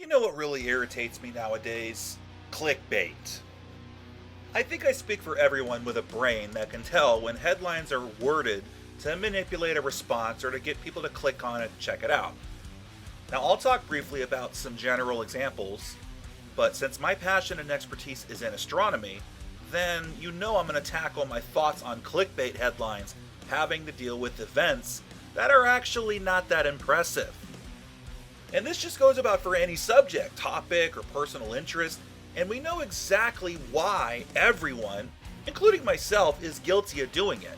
You know what really irritates me nowadays? Clickbait. I think I speak for everyone with a brain that can tell when headlines are worded to manipulate a response or to get people to click on it and check it out. Now, I'll talk briefly about some general examples, but since my passion and expertise is in astronomy, then you know I'm going to tackle my thoughts on clickbait headlines having to deal with events that are actually not that impressive. And this just goes about for any subject, topic, or personal interest, and we know exactly why everyone, including myself, is guilty of doing it.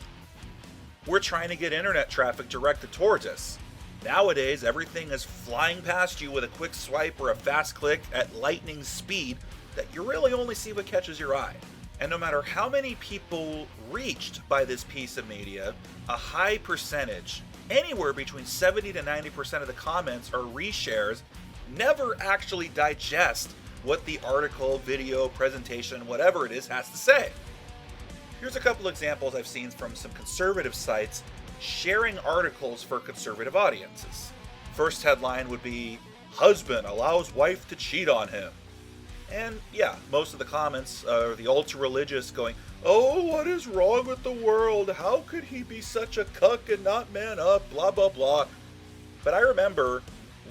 We're trying to get internet traffic directed towards us. Nowadays, everything is flying past you with a quick swipe or a fast click at lightning speed that you really only see what catches your eye. And no matter how many people reached by this piece of media, a high percentage, anywhere between 70 to 90% of the comments or reshares, never actually digest what the article, video, presentation, whatever it is, has to say. Here's a couple examples I've seen from some conservative sites sharing articles for conservative audiences. First headline would be, "Husband allows wife to cheat on him." And yeah, most of the comments are the ultra-religious going, "Oh, what is wrong with the world? How could he be such a cuck and not man up, blah, blah, blah." But I remember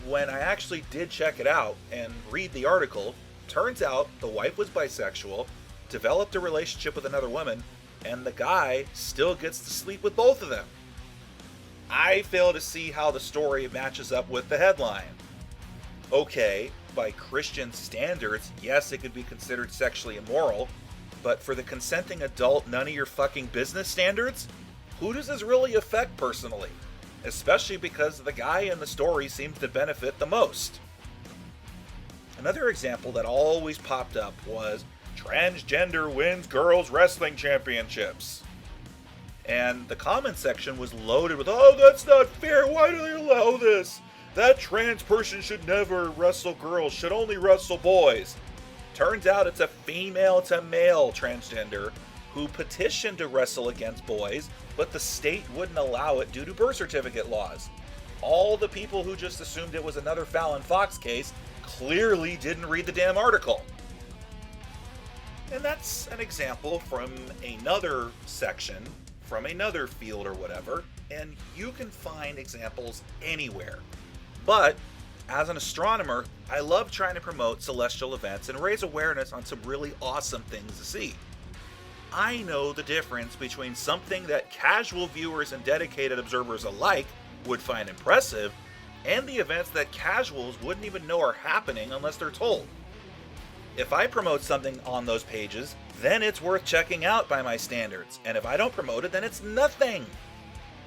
when I actually did check it out and read the article, turns out the wife was bisexual, developed a relationship with another woman, and the guy still gets to sleep with both of them. I fail to see how the story matches up with the headline. Okay, by Christian standards, yes, it could be considered sexually immoral, but for the consenting adult, none of your fucking business standards? Who does this really affect personally? Especially because the guy in the story seems to benefit the most. Another example that always popped up was, "Transgender wins girls wrestling championships." And the comment section was loaded with, "Oh, that's not fair, why do they allow this? That trans person should never wrestle girls, should only wrestle boys." Turns out it's a female to male transgender who petitioned to wrestle against boys, but the state wouldn't allow it due to birth certificate laws. All the people who just assumed it was another Fallon Fox case clearly didn't read the damn article. And that's an example from another section, from another field or whatever, and you can find examples anywhere. But as an astronomer, I love trying to promote celestial events and raise awareness on some really awesome things to see. I know the difference between something that casual viewers and dedicated observers alike would find impressive and the events that casuals wouldn't even know are happening unless they're told. If I promote something on those pages, then it's worth checking out by my standards, and if I don't promote it, then it's nothing.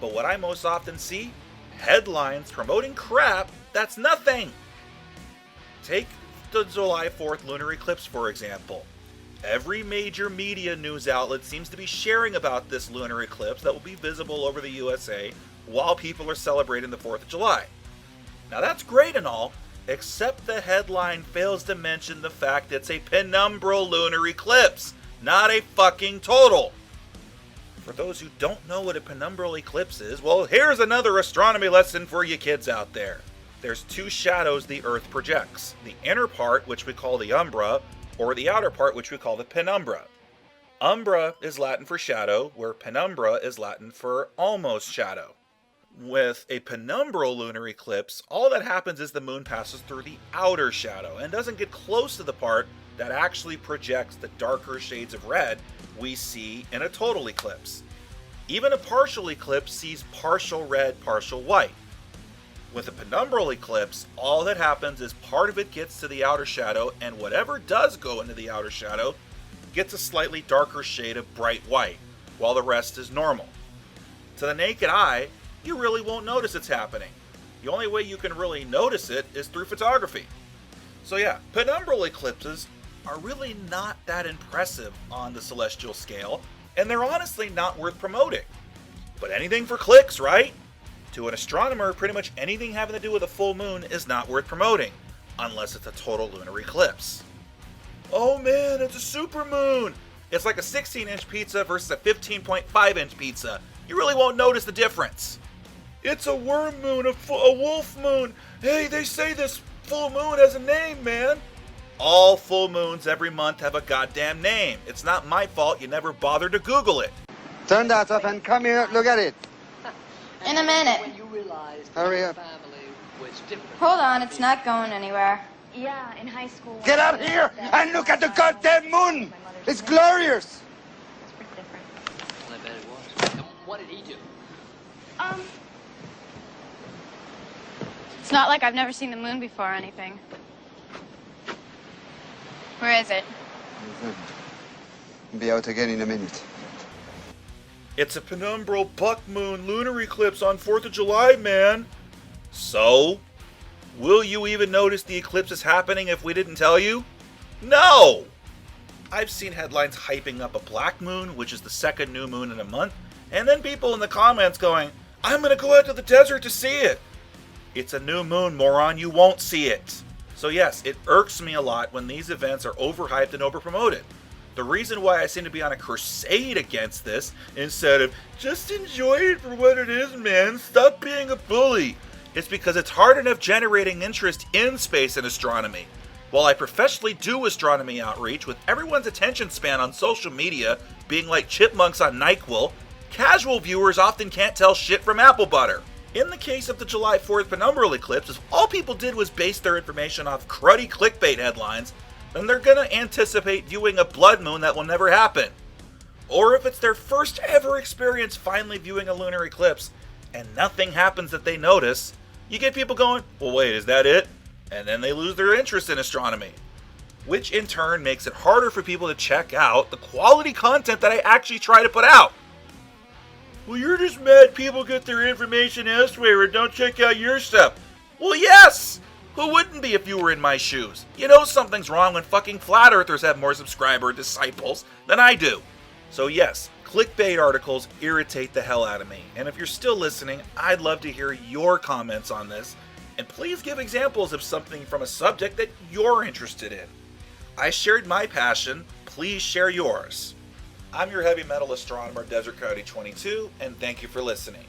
But what I most often see? Headlines promoting crap that's nothing. Take the July 4th lunar eclipse, for example. Every major media news outlet seems to be sharing about this lunar eclipse that will be visible over the USA while people are celebrating the 4th of July. Now that's great and all, except the headline fails to mention the fact it's a penumbral lunar eclipse, not a fucking total. For those who don't know what a penumbral eclipse is, well, here's another astronomy lesson for you kids out there. There's two shadows the Earth projects. The inner part, which we call the umbra, or the outer part, which we call the penumbra. Umbra is Latin for shadow, where penumbra is Latin for almost shadow. With a penumbral lunar eclipse, all that happens is the moon passes through the outer shadow and doesn't get close to the part that actually projects the darker shades of red we see in a total eclipse. Even a partial eclipse sees partial red, partial white. With a penumbral eclipse, all that happens is part of it gets to the outer shadow, and whatever does go into the outer shadow gets a slightly darker shade of bright white, while the rest is normal. To the naked eye, you really won't notice it's happening. The only way you can really notice it is through photography. So yeah, penumbral eclipses are really not that impressive on the celestial scale, and they're honestly not worth promoting. But anything for clicks, right? To an astronomer, pretty much anything having to do with a full moon is not worth promoting, unless it's a total lunar eclipse. "Oh man, it's a supermoon! It's like a 16-inch pizza versus a 15.5-inch pizza. You really won't notice the difference." "It's a worm moon, a wolf moon. Hey, they say this full moon has a name, man. All full moons every month have a goddamn name. It's not my fault you never bothered to Google it. Turn that off and come here, look at it. In a minute. Hurry up. Hold on, it's not going anywhere. Yeah, in high school. Get out here and look at the goddamn moon. It's glorious. It's pretty different. I bet it was. And what did he do? It's not like I've never seen the moon before or anything. Where is it? Be out again in a minute. It's a penumbral buck moon lunar eclipse on 4th of July, man. So, will you even notice the eclipse is happening if we didn't tell you? No! I've seen headlines hyping up a black moon, which is the second new moon in a month, and then people in the comments going, I'm gonna go out to the desert to see it. It's a new moon, moron, you won't see it. So yes, it irks me a lot when these events are overhyped and overpromoted. The reason why I seem to be on a crusade against this, instead of, just enjoy it for what it is, man, stop being a bully, is because it's hard enough generating interest in space and astronomy. While I professionally do astronomy outreach, with everyone's attention span on social media being like chipmunks on NyQuil, casual viewers often can't tell shit from apple butter. In the case of the July 4th penumbral eclipse, if all people did was base their information off cruddy clickbait headlines, then they're gonna anticipate viewing a blood moon that will never happen. Or if it's their first ever experience finally viewing a lunar eclipse, and nothing happens that they notice, you get people going, well wait, is that it? And then they lose their interest in astronomy. Which in turn makes it harder for people to check out the quality content that I actually try to put out. Well, you're just mad people get their information elsewhere and don't check out your stuff. Well, yes! Who wouldn't be if you were in my shoes? You know something's wrong when fucking flat earthers have more subscriber disciples than I do. So yes, clickbait articles irritate the hell out of me. And if you're still listening, I'd love to hear your comments on this. And please give examples of something from a subject that you're interested in. I shared my passion, please share yours. I'm your heavy metal astronomer, Desert Coyote 22, and thank you for listening.